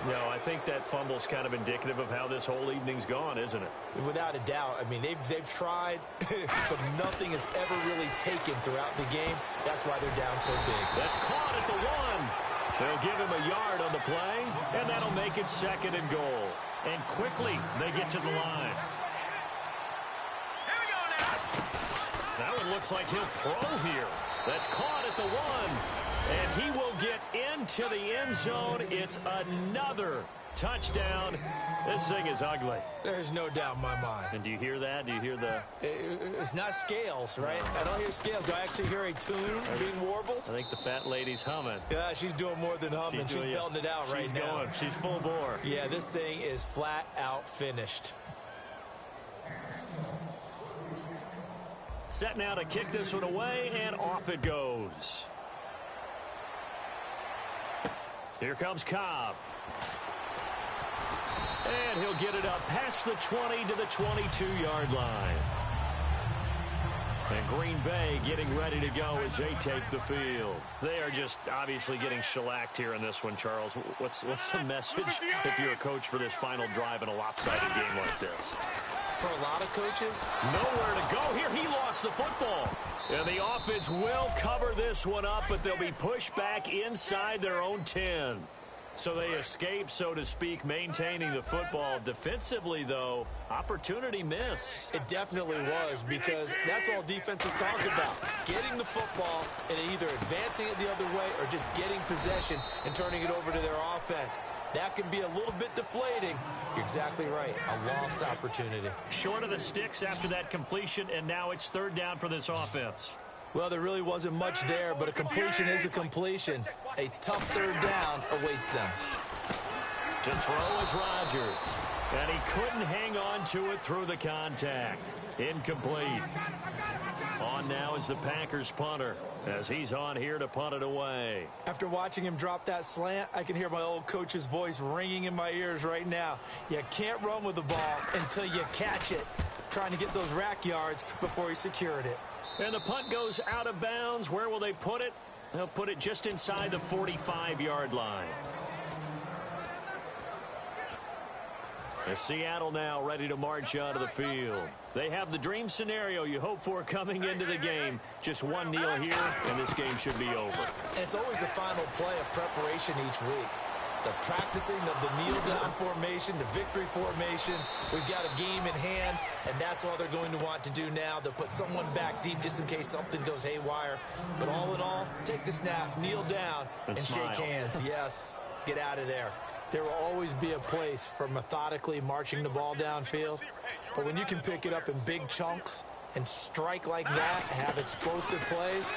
F: No, I think that fumble's kind of indicative of how this whole evening's gone, isn't it?
G: Without a doubt. I mean, they've tried, but nothing has ever really taken throughout the game. That's why they're down so big.
F: That's caught at the 1. They'll give him a yard on the play, and that'll make it 2nd and goal. And quickly, they get to the line.
E: Here we go now.
F: That one looks like he'll throw here. That's caught at the 1. And he will get into the end zone. It's another touchdown. This thing is ugly.
G: There's no doubt in my mind.
F: And do you hear that? Do you hear the...
G: It's not scales, right? I don't hear scales. Do I actually hear a tune being warbled?
F: I think the fat lady's humming.
G: Yeah, she's doing more than humming. She's belting it out right now.
F: She's full bore.
G: Yeah, this thing is flat out finished.
F: Set now to kick this one away, and off it goes. Here comes Cobb. And he'll get it up past the 20 to the 22-yard line. And Green Bay getting ready to go as they take the field. They are just obviously getting shellacked here in this one, Charles. What's the message if you're a coach for this final drive in a lopsided game like this?
G: For a lot of coaches,
F: nowhere to go here. He lost the football. And the offense will cover this one up, but they'll be pushed back inside their own 10. So they escape, so to speak, maintaining the football. Defensively, though, opportunity miss.
G: It definitely was, because that's all defense is talking about. Getting the football and either advancing it the other way or just getting possession and turning it over to their offense. That can be a little bit deflating. You're exactly right. A lost opportunity.
F: Short of the sticks after that completion, and now it's 3rd down for this offense.
G: Well, there really wasn't much there, but a completion is a completion. A tough 3rd down awaits them.
F: To throw is Rodgers. And he couldn't hang on to it through the contact. Incomplete. On now is the Packers punter, as he's on here to punt it away.
G: After watching him drop that slant, I can hear my old coach's voice ringing in my ears right now. You can't run with the ball until you catch it. Trying to get those rack yards before he secured it.
F: And the punt goes out of bounds. Where will they put it? They'll put it just inside the 45-yard line. As Seattle now ready to march out of the field. They have the dream scenario you hope for coming into the game. Just one kneel here, and this game should be over.
G: And it's always the final play of preparation each week. The practicing of the kneel-down formation, the victory formation. We've got a game in hand, and that's all they're going to want to do now. They'll put someone back deep just in case something goes haywire. But all in all, take the snap, kneel down, and shake hands. Yes, get out of there. There will always be a place for methodically marching the ball downfield. But when you can pick it up in big chunks and strike like that, have explosive plays,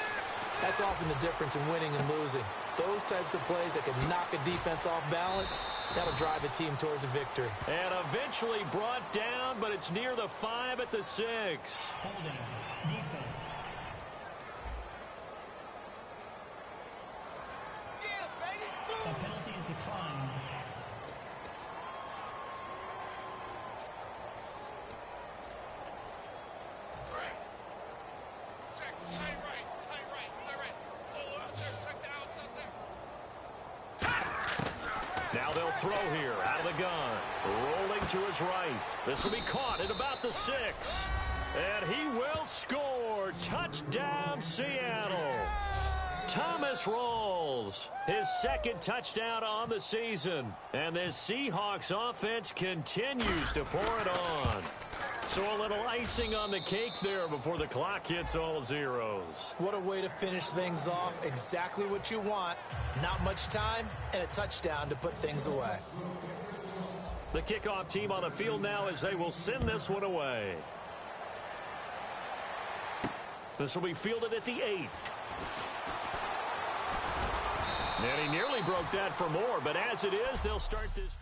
G: that's often the difference in winning and losing. Those types of plays that can knock a defense off balance, that'll drive a team towards a victory.
F: And eventually brought down, but it's near the 5 at the 6.
H: Holding. Defense. The penalty is declined.
F: Now they'll throw here out of the gun. Rolling to his right. This will be caught at about the 6. And he will score. Touchdown, Seattle. Thomas Rawls, his 2nd touchdown on the season. And this Seahawks offense continues to pour it on. So a little icing on the cake there before the clock hits all zeros.
G: What a way to finish things off. Exactly what you want. Not much time and a touchdown to put things away.
F: The kickoff team on the field now as they will send this one away. This will be fielded at the 8. And he nearly broke that for more, but as it is, they'll start this.